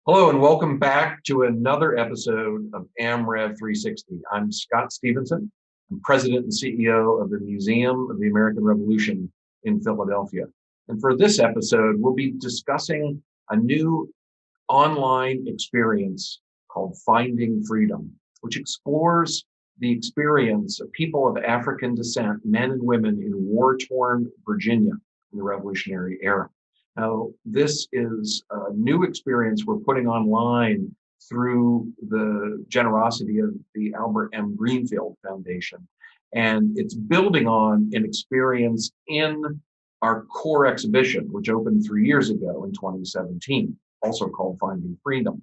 Hello and welcome back to another episode of AmRev360. I'm Scott Stephenson. I'm President and CEO of the Museum of the American Revolution in Philadelphia. And for this episode, we'll be discussing a new online experience called Finding Freedom, which explores the experience of people of African descent, men and women in war-torn Virginia in the Revolutionary era. Now, this is a new experience we're putting online through the generosity of the Albert M. Greenfield Foundation. And it's building on an experience in our core exhibition, which opened 3 years ago in 2017, also called Finding Freedom.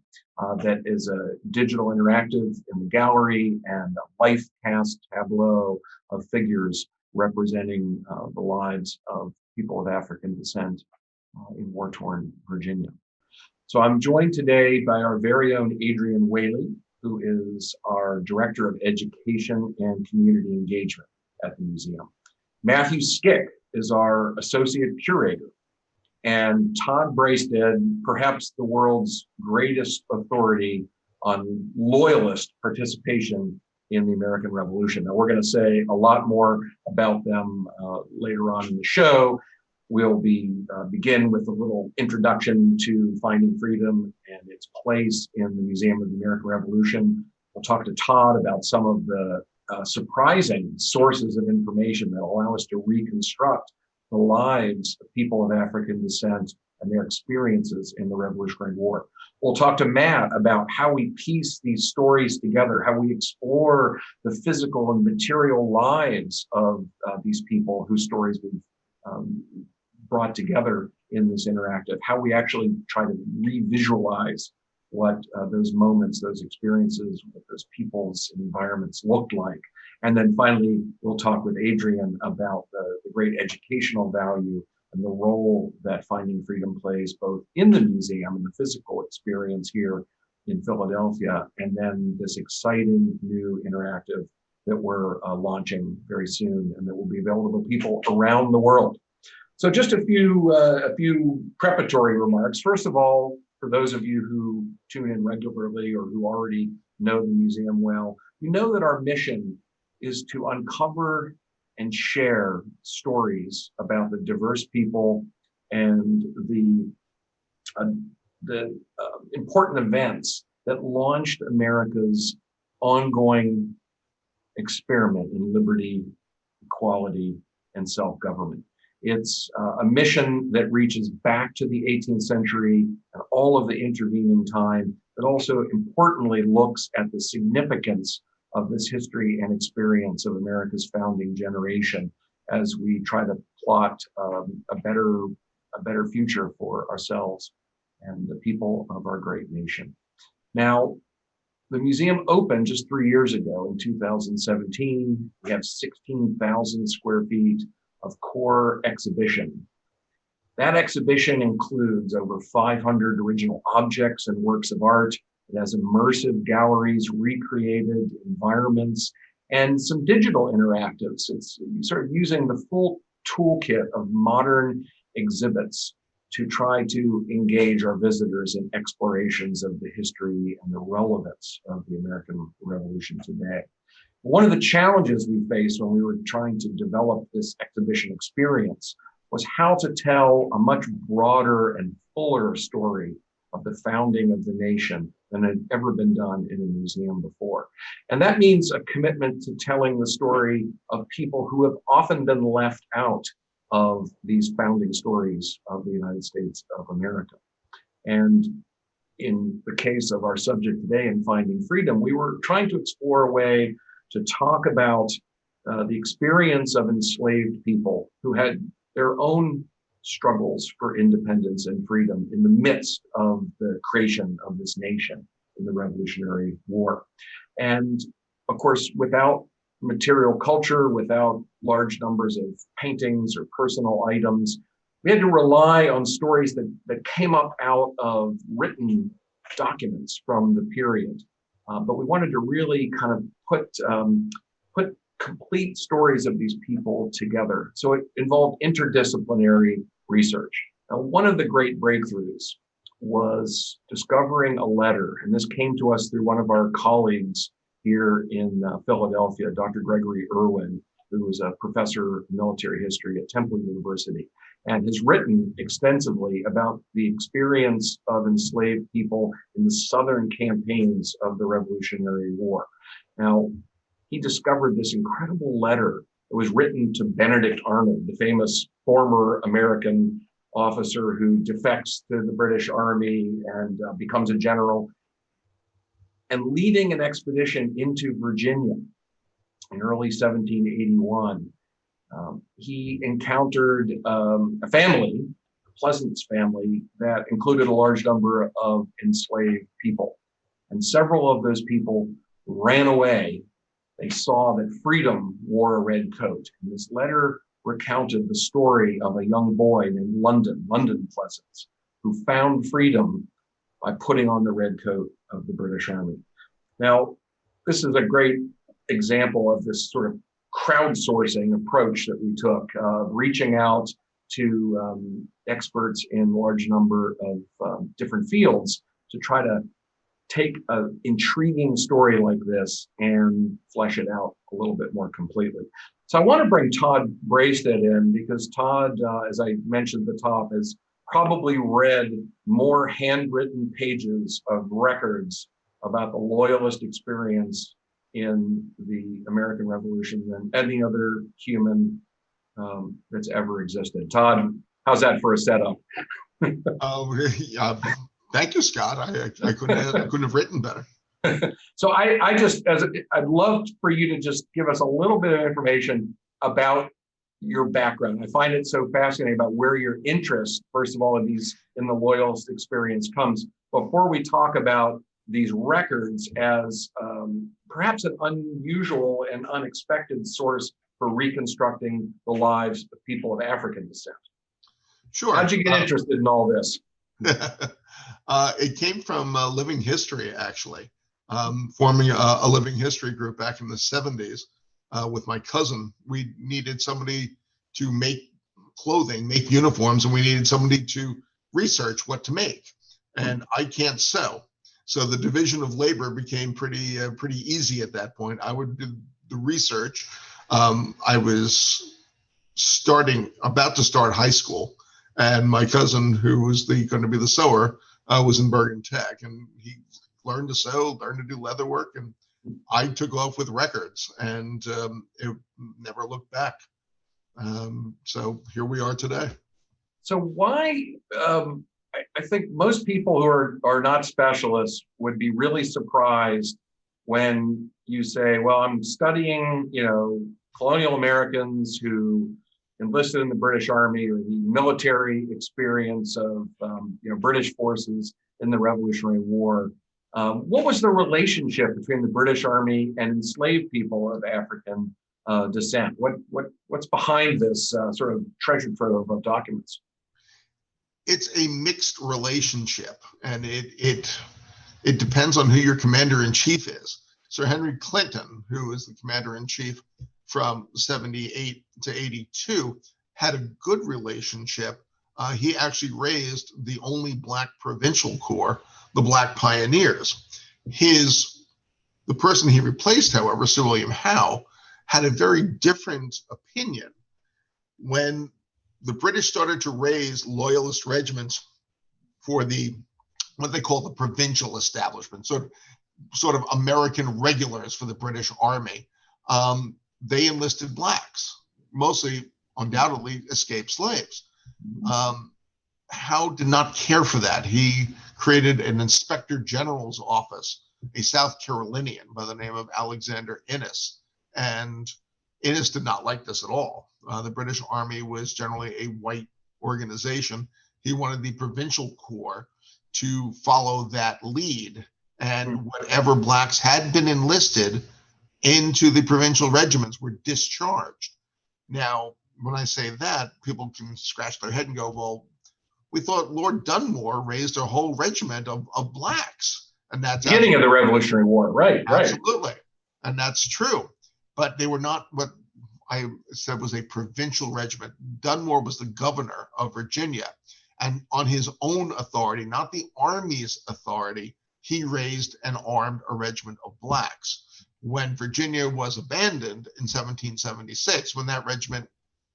That is a digital interactive in the gallery and a life cast tableau of figures representing the lives of people of African descent in war-torn Virginia. So I'm joined today by our very own Adrienne Whaley, who is our Director of Education and Community Engagement at the museum. Matthew Skic is our Associate Curator, and Todd Braisted, perhaps the world's greatest authority on loyalist participation in the American Revolution. Now, we're going to say a lot more about them later on in the show. We'll begin with a little introduction to Finding Freedom and its place in the Museum of the American Revolution. We'll talk to Todd about some of the surprising sources of information that allow us to reconstruct the lives of people of African descent and their experiences in the Revolutionary War. We'll talk to Matt about how we piece these stories together, how we explore the physical and material lives of these people whose stories we've brought together in this interactive, how we actually try to re-visualize what those moments, those experiences, what those people's environments looked like. And then finally, we'll talk with Adrienne about the great educational value and the role that Finding Freedom plays both in the museum and the physical experience here in Philadelphia, and then this exciting new interactive that we're launching very soon and that will be available to people around the world. So just a few preparatory remarks. First of all, for those of you who tune in regularly or who already know the museum well, you know that our mission is to uncover and share stories about the diverse people and the important events that launched America's ongoing experiment in liberty, equality, and self-government. It's a mission that reaches back to the 18th century and all of the intervening time, but also importantly looks at the significance of this history and experience of America's founding generation as we try to plot a better future for ourselves and the people of our great nation. Now, the museum opened just 3 years ago in 2017. We have 16,000 square feet of core exhibition. That exhibition includes over 500 original objects and works of art. It has immersive galleries, recreated environments, and some digital interactives. It's sort of using the full toolkit of modern exhibits to try to engage our visitors in explorations of the history and the relevance of the American Revolution today. One of the challenges we faced when we were trying to develop this exhibition experience was how to tell a much broader and fuller story of the founding of the nation than had ever been done in a museum before. And that means a commitment to telling the story of people who have often been left out of these founding stories of the United States of America. And in the case of our subject today in Finding Freedom, we were trying to explore a way to talk about the experience of enslaved people who had their own struggles for independence and freedom in the midst of the creation of this nation in the Revolutionary War. And of course, without material culture, without large numbers of paintings or personal items, we had to rely on stories that came up out of written documents from the period. But we wanted to really kind of put complete stories of these people together. So it involved interdisciplinary research. Now, one of the great breakthroughs was discovering a letter, and this came to us through one of our colleagues here in Philadelphia, Dr. Gregory Irwin, who is a professor of military history at Temple University, and has written extensively about the experience of enslaved people in the southern campaigns of the Revolutionary War. Now, he discovered this incredible letter that was written to Benedict Arnold, the famous former American officer who defects to the British Army and becomes a general, and leading an expedition into Virginia in early 1781. He encountered a family, a Pleasance family, that included a large number of enslaved people. And several of those people ran away. They saw that freedom wore a red coat. And this letter recounted the story of a young boy named London Pleasance, who found freedom by putting on the red coat of the British Army. Now, this is a great example of this sort of crowdsourcing approach that we took, reaching out to experts in large number of different fields to try to take an intriguing story like this and flesh it out a little bit more completely. So I want to bring Todd Braisted in because Todd, as I mentioned at the top, has probably read more handwritten pages of records about the Loyalist experience in the American Revolution than any other human that's ever existed. Todd, how's that for a setup? Thank you, Scott. I couldn't have written better. So I'd love for you to just give us a little bit of information about your background. I find it so fascinating about where your interest, first of all, in the Loyalist experience comes. Before we talk about these records as perhaps an unusual and unexpected source for reconstructing the lives of people of African descent. Sure. How'd you get interested in all this? It came from Living History, actually. Forming a living history group back in the 70s with my cousin. We needed somebody to make clothing, make uniforms, and we needed somebody to research what to make. And I can't sew. So the division of labor became pretty easy at that point. I would do the research. I was about to start high school, and my cousin, who was going to be the sewer, was in Bergen Tech, and he learned to sew, learned to do leather work, and I took off with records, and it never looked back. So here we are today. So why? I think most people who are not specialists would be really surprised when you say, well, I'm studying, colonial Americans who enlisted in the British Army or the military experience of, British forces in the Revolutionary War. What was the relationship between the British Army and enslaved people of African descent? What's behind this sort of treasure trove of documents? It's a mixed relationship, and it depends on who your commander-in-chief is. Sir Henry Clinton, who was the commander-in-chief from 78 to 82, had a good relationship. He actually raised the only Black provincial corps, the Black Pioneers. The person he replaced, however, Sir William Howe, had a very different opinion. When the British started to raise Loyalist regiments for what they call the provincial establishment, sort of American regulars for the British Army, they enlisted Blacks, mostly, undoubtedly, escaped slaves. Howe did not care for that. He created an Inspector General's office, a South Carolinian by the name of Alexander Innes, and Innes did not like this at all. The British Army was generally a white organization. He wanted the provincial corps to follow that lead, and whatever Blacks had been enlisted into the provincial regiments were discharged. Now, when I say that, people can scratch their head and go, well, we thought Lord Dunmore raised a whole regiment of Blacks. And that's beginning of the Revolutionary War, right? Absolutely. And that's true. But they were not what I said was a provincial regiment. Dunmore was the governor of Virginia, And on his own authority, not the Army's authority, he raised and armed a regiment of blacks. When Virginia was abandoned in 1776, when that regiment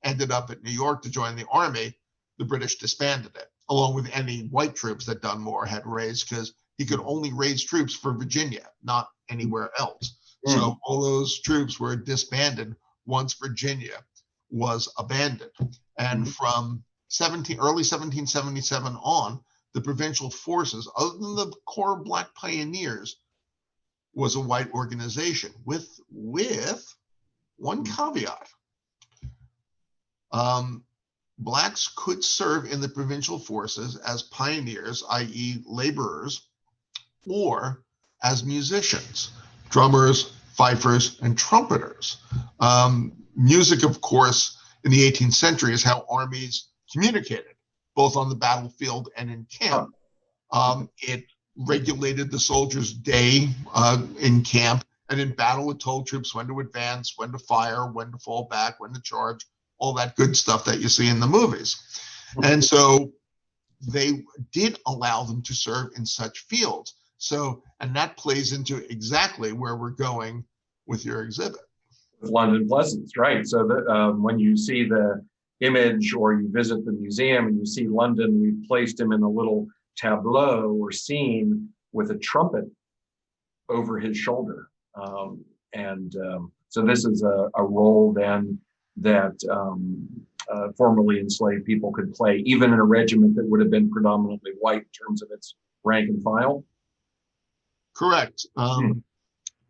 ended up at New York to join the Army, the British disbanded it, along with any white troops that Dunmore had raised, because he could only raise troops for Virginia, not anywhere else. So all those troops were disbanded once Virginia was abandoned. And from early 1777 on, the provincial forces, other than the core black pioneers, was a white organization with one caveat. Blacks could serve in the provincial forces as pioneers, i.e. laborers, or as musicians, drummers, fifers, and trumpeters. Music, of course, in the 18th century is how armies communicated, both on the battlefield and in camp. It regulated the soldiers' day in camp, and in battle it told troops when to advance, when to fire, when to fall back, when to charge, all that good stuff that you see in the movies. And so they did allow them to serve in such fields. So, and that plays into exactly where we're going with your exhibit. London Pleasance, right? So that when you see the image or you visit the museum and you see London, we placed him in a little tableau or scene with a trumpet over his shoulder. So this is a role then that formerly enslaved people could play, even in a regiment that would have been predominantly white in terms of its rank and file. Correct.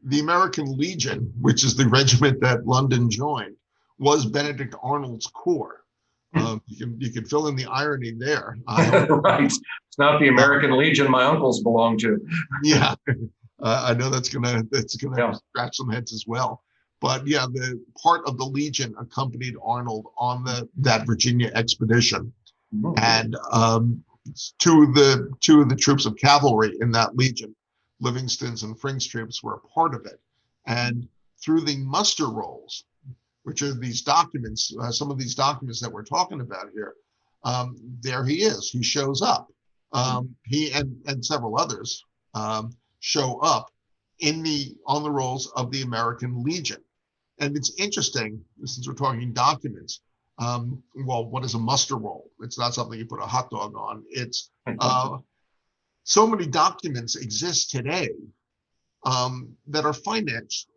The American Legion, which is the regiment that London joined, was Benedict Arnold's corps. You can fill in the irony there. Right. It's not the American Legion my uncles belong to. Yeah. I know that's gonna scratch some heads as well. But yeah, the part of the Legion accompanied Arnold on that Virginia expedition. And two of the troops of cavalry in that Legion, Livingston's and Frink's troops, were a part of it. And through the muster rolls, which are these documents, some of these documents that we're talking about here, there he is. He shows up. He and several others show up on the rolls of the American Legion. And it's interesting, since we're talking documents, well, what is a muster roll? It's not something you put a hot dog on. It's so many documents exist today that are finance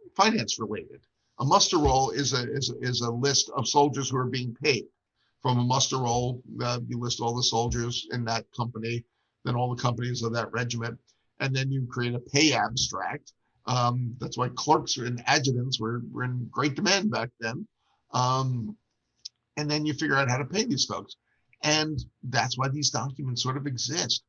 related. A muster roll is a list of soldiers who are being paid. From a muster roll, you list all the soldiers in that company, then all the companies of that regiment, and then you create a pay abstract. That's why clerks and adjutants were in great demand back then. And then you figure out how to pay these folks. And that's why these documents sort of exist.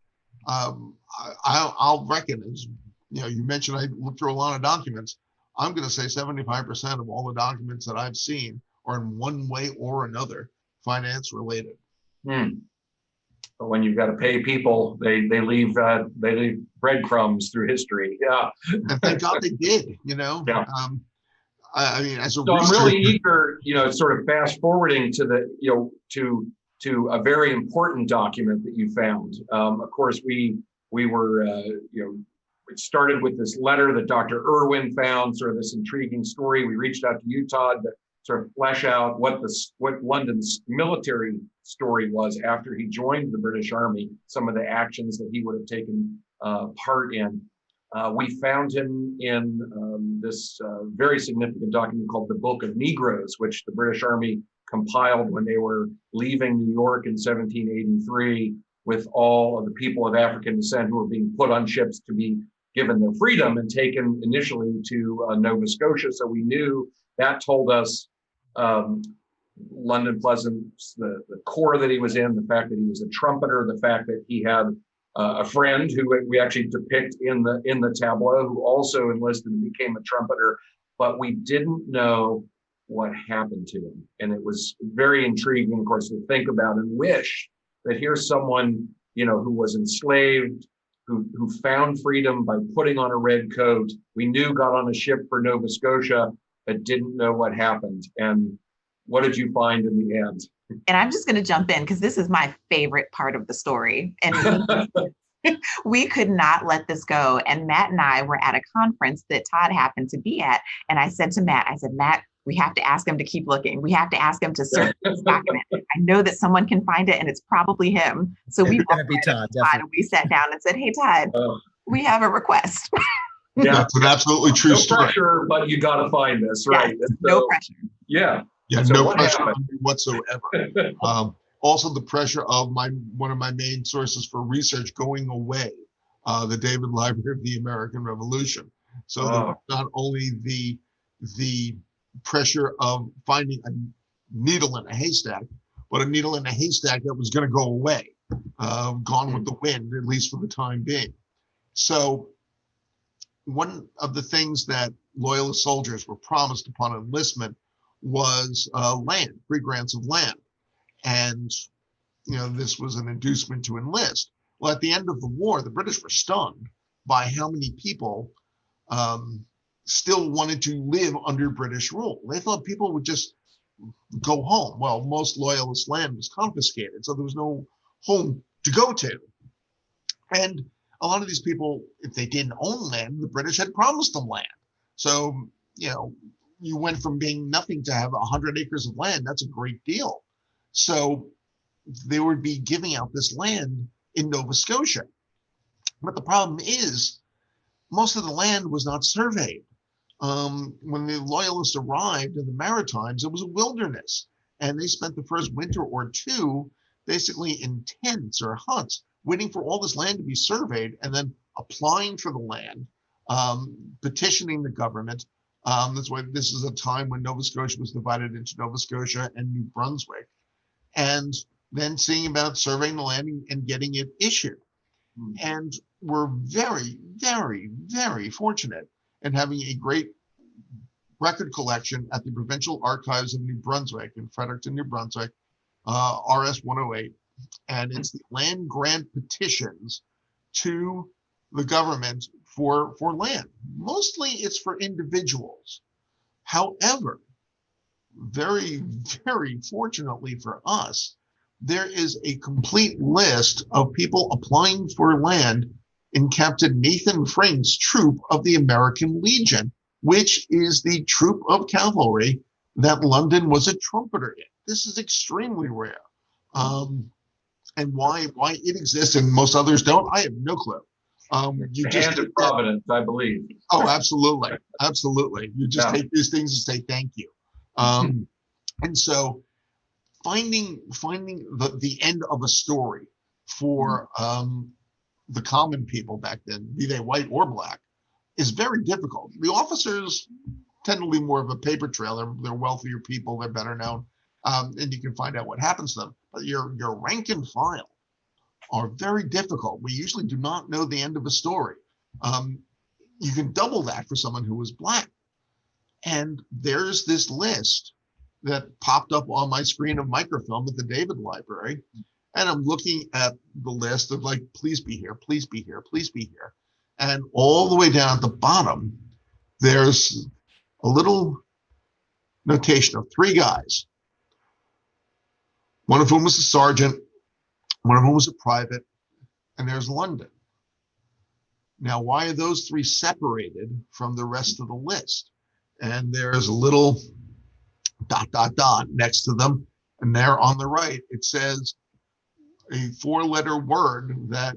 I'll reckon, as you mentioned, I looked through a lot of documents. I'm going to say 75% of all the documents that I've seen are in one way or another finance related. But when you've got to pay people, they leave breadcrumbs through history. Yeah, and thank God they did. Yeah. I mean, as a so I'm really eager, sort of fast forwarding to the to a very important document that you found. Of course, we were it started with this letter that Dr. Irwin found, sort of this intriguing story. We reached out to you, Todd, to sort of flesh out what London's military story was after he joined the British Army, some of the actions that he would have taken part in. We found him in this very significant document called the Book of Negroes, which the British Army compiled when they were leaving New York in 1783 with all of the people of African descent who were being put on ships to be given their freedom and taken initially to Nova Scotia. So we knew that told us London Pleasance, the corps that he was in, the fact that he was a trumpeter, the fact that he had a friend who we actually depict in the tableau who also enlisted and became a trumpeter, but we didn't know what happened to him. And it was very intriguing, of course, to think about and wish that here's someone, who was enslaved, who found freedom by putting on a red coat. We knew got on a ship for Nova Scotia, but didn't know what happened. And What did you find in the end? And I'm just going to jump in because this is my favorite part of the story. And we could not let this go. And Matt and I were at a conference that Todd happened to be at. And I said to Matt, Matt, we have to ask him to keep looking. We have to ask him to search this document. I know that someone can find it and it's probably him. So we sat down and said, hey, Todd, we have a request. Yeah, that's an absolutely true story. Pressure, but you got to find this, right? Yes, no pressure. Yeah. Yeah, so no pressure whatsoever. Also, the pressure of one of my main sources for research going away, the David Library of the American Revolution. So not only the pressure of finding a needle in a haystack, but a needle in a haystack that was going to go away, gone with the wind, at least for the time being. So one of the things that loyalist soldiers were promised upon enlistment was land, free grants of land. And, this was an inducement to enlist. Well, at the end of the war, the British were stunned by how many people still wanted to live under British rule. They thought people would just go home. Well, most loyalist land was confiscated, so there was no home to go to. And a lot of these people, if they didn't own land, the British had promised them land. So, you went from being nothing to have 100 acres of land. That's a great deal. So they would be giving out this land in Nova Scotia. But the problem is most of the land was not surveyed. When the Loyalists arrived in the Maritimes, it was a wilderness. And they spent the first winter or two basically in tents or huts, waiting for all this land to be surveyed and then applying for the land, petitioning the government. That's why this is a time when Nova Scotia was divided into Nova Scotia and New Brunswick, and then seeing about surveying the land and getting it issued. And we're very, very, very fortunate in having a great record collection at the Provincial Archives of New Brunswick in Fredericton, New Brunswick, RS 108. And it's the land grant petitions to the government for land. Mostly it's for individuals. However, very, very fortunately for us, there is a complete list of people applying for land in Captain Nathan Frank's troop of the American Legion, which is the troop of cavalry that London was a trumpeter in. This is extremely rare. And why it exists and most others don't, I have no clue. You just hand of providence, I believe. Oh, absolutely, absolutely. You just take these things and say thank you. And so, finding the end of a story for the common people back then, be they white or black, is very difficult. The officers tend to leave more of a paper trail. They're wealthier people. They're better known, and you can find out what happens to them. But your rank and file are very difficult. We usually do not know the end of a story. You can double that for someone who was black. And there's this list that popped up on my screen of microfilm at the David Library. And I'm looking at the list of like, please be here, please be here, please be here. And all the way down at the bottom, there's a little notation of 3 guys. One of whom was a sergeant, one of whom was a private, and there's London. Now, why are those 3 separated from the rest of the list? And there's a little ... next to them. And there on the right, it says a 4-letter word that,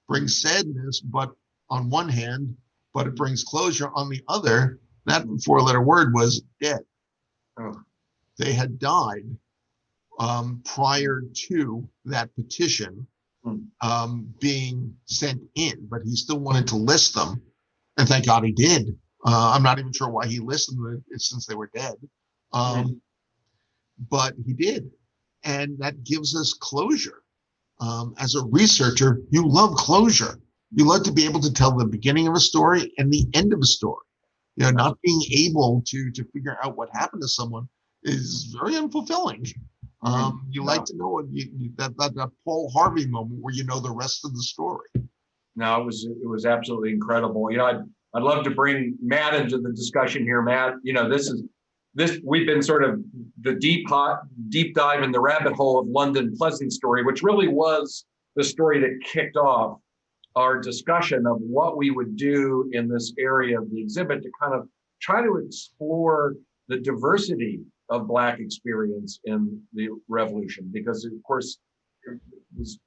brings sadness, but on one hand, but it brings closure on the other. That 4-letter word was dead. Oh. They had died prior to that petition being sent in, but he still wanted to list them. And thank God he did. I'm not even sure why he listed them since they were dead. But he did. And that gives us closure. As a researcher, you love closure. You love to be able to tell the beginning of a story and the end of a story. Not being able to figure out what happened to someone is very unfulfilling. You like to know that Paul Harvey moment where you know the rest of the story. No, it was absolutely incredible. I'd love to bring Matt into the discussion here. Matt, this is we've been sort of the deep dive in the rabbit hole of London Pleasant story, which really was the story that kicked off our discussion of what we would do in this area of the exhibit to kind of try to explore the diversity of Black experience in the revolution, because of course it was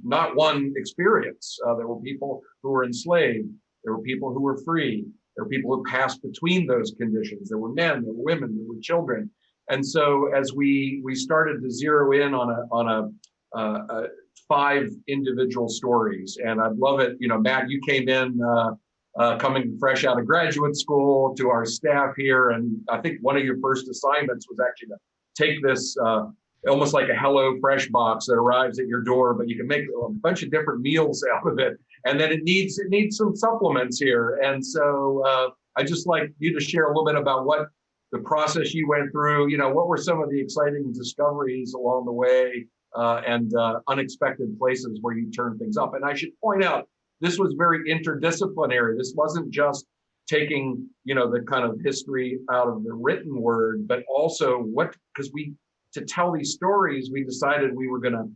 not one experience. There were people who were enslaved, there were people who were free, there were people who passed between those conditions, there were men, there were women, there were children. And so as we started to zero in on a 5 individual stories, and I'd love it, Matt, you came in coming fresh out of graduate school to our staff here, and I think one of your first assignments was actually to take this almost like a Hello Fresh box that arrives at your door, but you can make a bunch of different meals out of it, and then it needs some supplements here. And so I'd just like you to share a little bit about what the process you went through, what were some of the exciting discoveries along the way, and unexpected places where you turn things up. And I should point out, this was very interdisciplinary. This wasn't just taking, the kind of history out of the written word, but also because to tell these stories, we decided we were going to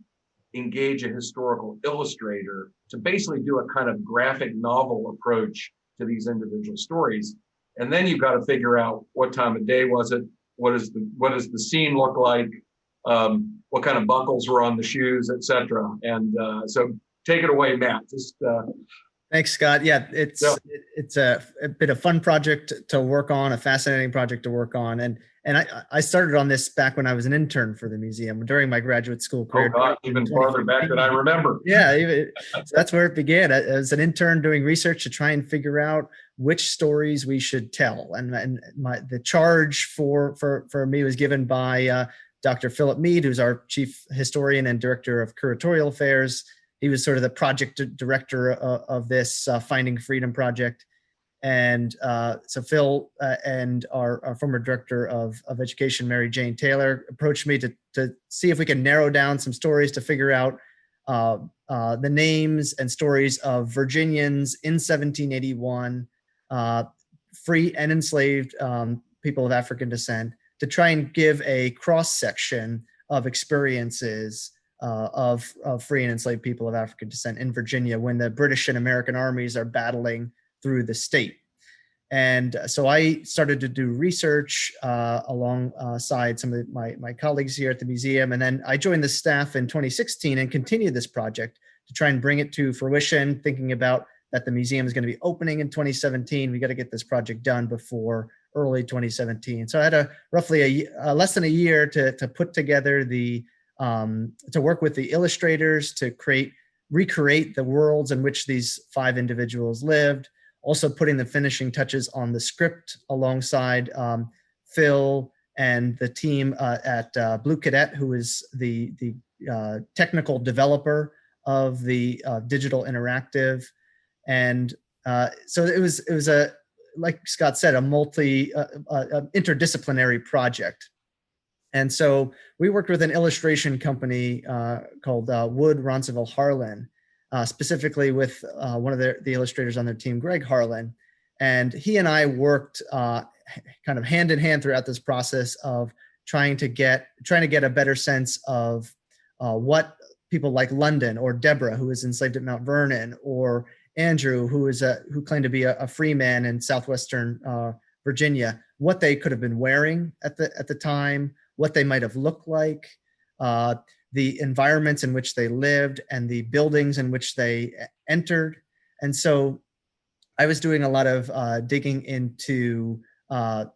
engage a historical illustrator to basically do a kind of graphic novel approach to these individual stories. And then you've got to figure out what time of day was it, what does the scene look like, what kind of buckles were on the shoes, et cetera. And so take it away, Matt. Thanks, Scott. Yeah, it's a bit of fun project to work on, a fascinating project to work on. And I started on this back when I was an intern for the museum during my graduate school career. Oh God, even farther back than I remember. Yeah, so that's where it began. As an intern doing research to try and figure out which stories we should tell. And the charge for me was given by Dr. Philip Mead, who's our chief historian and director of curatorial affairs. He was sort of the project director of this Finding Freedom project. And so Phil and our former director of education, Mary Jane Taylor, approached me to see if we could narrow down some stories to figure out the names and stories of Virginians in 1781, free and enslaved people of African descent, to try and give a cross-section of experiences of free and enslaved people of African descent in Virginia when the British and American armies are battling through the state. And so I started to do research alongside some of my colleagues here at the museum. And then I joined the staff in 2016 and continued this project to try and bring it to fruition, thinking about that the museum is going to be opening in 2017. We got to get this project done before early 2017. So I had roughly less than a year to put together to work with the illustrators to recreate the worlds in which these 5 individuals lived, also putting the finishing touches on the script alongside Phil and the team at Blue Cadet, who is the technical developer of the digital interactive. And so it was a, like Scott said, a interdisciplinary project. And so we worked with an illustration company called Wood, Ronceville, Harlan, specifically with one of the illustrators on their team, Greg Harlan. And he and I worked kind of hand in hand throughout this process of trying to get a better sense of what people like London, or Deborah, who was enslaved at Mount Vernon, or Andrew, who claimed to be a free man in southwestern Virginia, what they could have been wearing at the time, what they might have looked like, the environments in which they lived, and the buildings in which they entered. And so I was doing a lot of digging into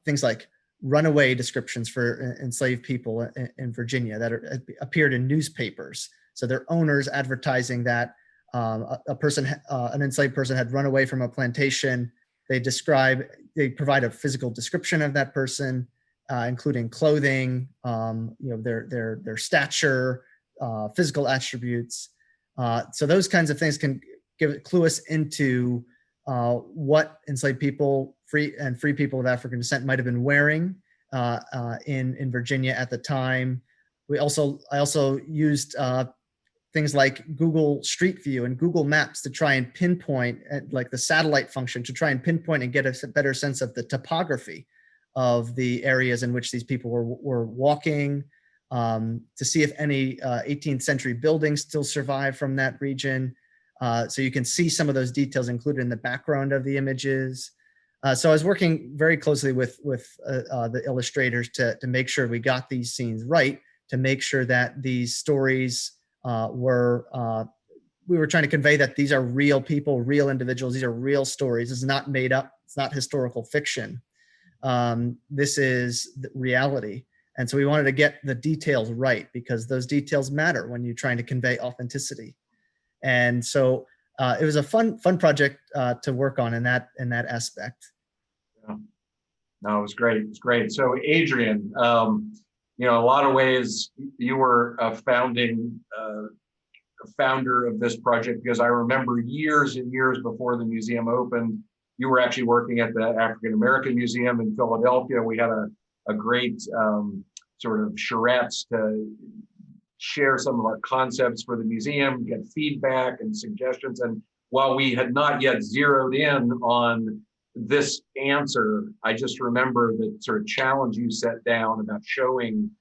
things like runaway descriptions for enslaved people in Virginia that appeared in newspapers. So their owners advertising that an enslaved person had run away from a plantation. They provide a physical description of that person, including clothing, their stature, physical attributes. So those kinds of things can clue us into what enslaved people, free people of African descent might have been wearing in Virginia at the time. I also used things like Google Street View and Google Maps to try and pinpoint, like the satellite function, to try and pinpoint and get a better sense of the topography of the areas in which these people were walking, to see if any 18th century buildings still survive from that region. So you can see some of those details included in the background of the images. So I was working very closely with the illustrators to make sure we got these scenes right, to make sure that these stories we were trying to convey that these are real people, real individuals. These are real stories. This is not made up. It's not historical fiction. This is reality. And so we wanted to get the details right, because those details matter when you're trying to convey authenticity. And so it was a fun project to work on in that aspect. Yeah. No, it was great. It was great. So Adrienne, in a lot of ways, you were a founder of this project, because I remember years and years before the museum opened, you were actually working at the African American Museum in Philadelphia. We had a great sort of charrettes to share some of our concepts for the museum, get feedback and suggestions. And while we had not yet zeroed in on this answer, I just remember the sort of challenge you set down about showing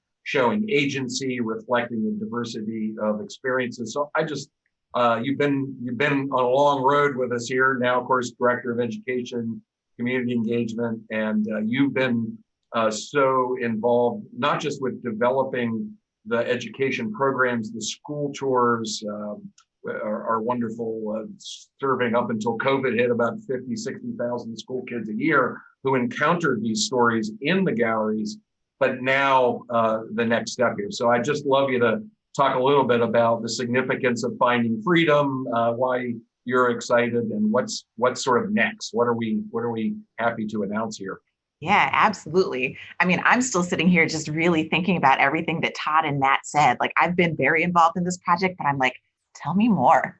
agency, reflecting the diversity of experiences. So I just, you've been on a long road with us here now, of course, Director of Education, Community Engagement, and you've been so involved, not just with developing the education programs, the school tours are wonderful, serving up until COVID hit about 50, 60,000 school kids a year who encountered these stories in the galleries, but now the next step here. So I'd just love you to talk a little bit about the significance of Finding Freedom, why you're excited, and what's sort of next. What are we happy to announce here? Yeah, absolutely. I mean, I'm still sitting here just really thinking about everything that Todd and Matt said. Like, I've been very involved in this project, but I'm like, tell me more.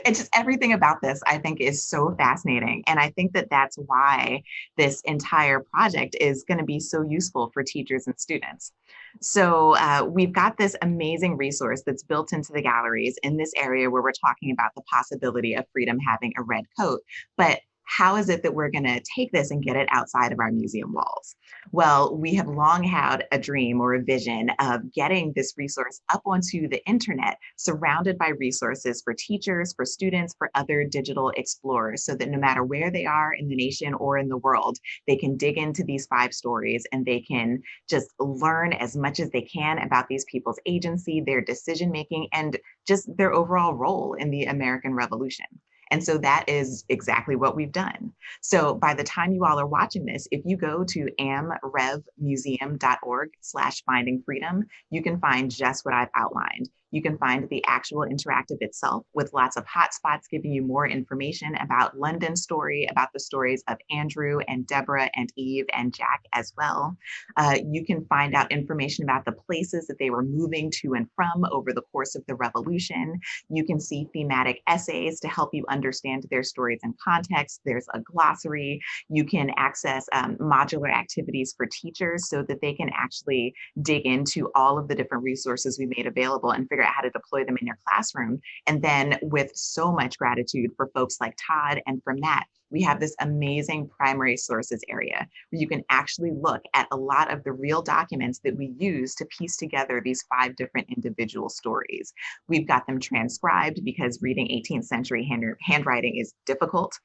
It's just everything about this, I think, is so fascinating. And I think that that's why this entire project is going to be so useful for teachers and students. So we've got this amazing resource that's built into the galleries in this area where we're talking about the possibility of freedom having a red coat. But how is it that we're going to take this and get it outside of our museum walls? Well, we have long had a dream or a vision of getting this resource up onto the internet, surrounded by resources for teachers, for students, for other digital explorers, so that no matter where they are in the nation or in the world, they can dig into these 5 stories and they can just learn as much as they can about these people's agency, their decision making, and just their overall role in the American Revolution. And so that is exactly what we've done. So by the time you all are watching this, if you go to amrevmuseum.org/finding freedom, you can find just what I've outlined. You can find the actual interactive itself with lots of hotspots giving you more information about London's story, about the stories of Andrew and Deborah and Eve and Jack as well. You can find out information about the places that they were moving to and from over the course of the revolution. You can see thematic essays to help you understand their stories in context. There's a glossary. You can access modular activities for teachers so that they can actually dig into all of the different resources we made available and figure out how to deploy them in your classroom. And then with so much gratitude for folks like Todd and for Matt, we have this amazing primary sources area where you can actually look at a lot of the real documents that we use to piece together these 5 different individual stories. We've got them transcribed because reading 18th century handwriting is difficult.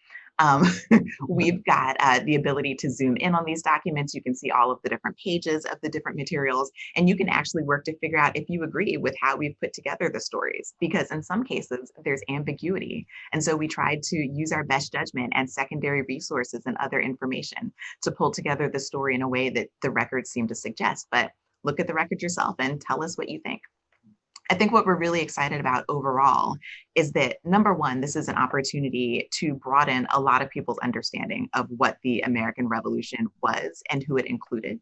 We've got the ability to zoom in on these documents. You can see all of the different pages of the different materials, and you can actually work to figure out if you agree with how we've put together the stories, because in some cases there's ambiguity. And so we tried to use our best judgment and secondary resources and other information to pull together the story in a way that the records seem to suggest. But look at the record yourself and tell us what you think. I think what we're really excited about overall is that, number one, this is an opportunity to broaden a lot of people's understanding of what the American Revolution was and who it included.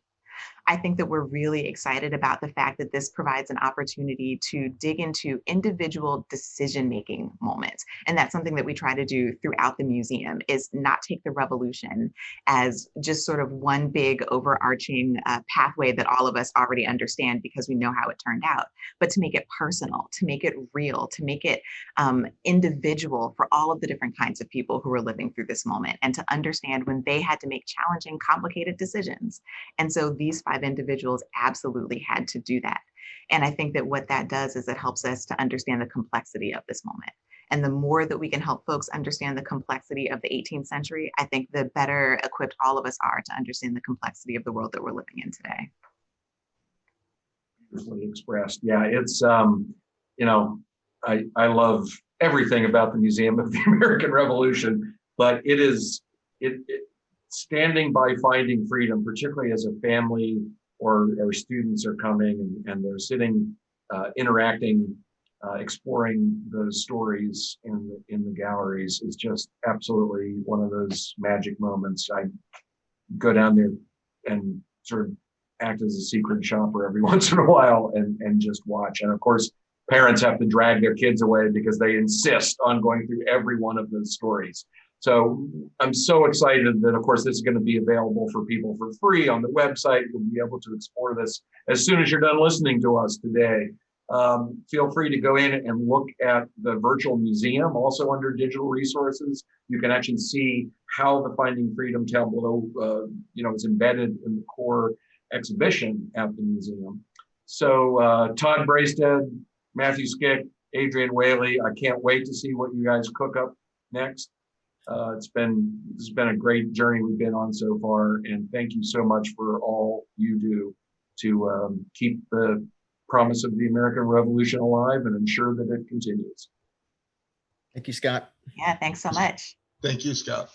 I think that we're really excited about the fact that this provides an opportunity to dig into individual decision-making moments. And that's something that we try to do throughout the museum, is not take the revolution as just sort of one big overarching pathway that all of us already understand because we know how it turned out, but to make it personal, to make it real, to make it individual for all of the different kinds of people who are living through this moment, and to understand when they had to make challenging, complicated decisions. And so these 5 individuals absolutely had to do that. And I think that what that does is it helps us to understand the complexity of this moment. And the more that we can help folks understand the complexity of the 18th century, I think the better equipped all of us are to understand the complexity of the world that we're living in today. Beautifully expressed. Yeah, it's, you know, I love everything about the Museum of the American Revolution, but it standing by finding freedom, particularly as a family or students are coming and they're sitting, interacting, exploring those stories in the galleries, is just absolutely one of those magic moments. I go down there and sort of act as a secret shopper every once in a while and just watch. And of course, parents have to drag their kids away because they insist on going through every one of those stories. So I'm so excited that, of course, this is going to be available for people for free on the website. You'll be able to explore this as soon as you're done listening to us today. Feel free to go in and look at the virtual museum, also under digital resources. You can actually see how the Finding Freedom tableau, is embedded in the core exhibition at the museum. So Todd Braisted, Matthew Skic, Adrienne, Whaley, I can't wait to see what you guys cook up next. This has been a great journey we've been on so far, and thank you so much for all you do to keep the promise of the American Revolution alive and ensure that it continues. Thank you, Scott. Yeah, thanks so much. Thank you, Scott.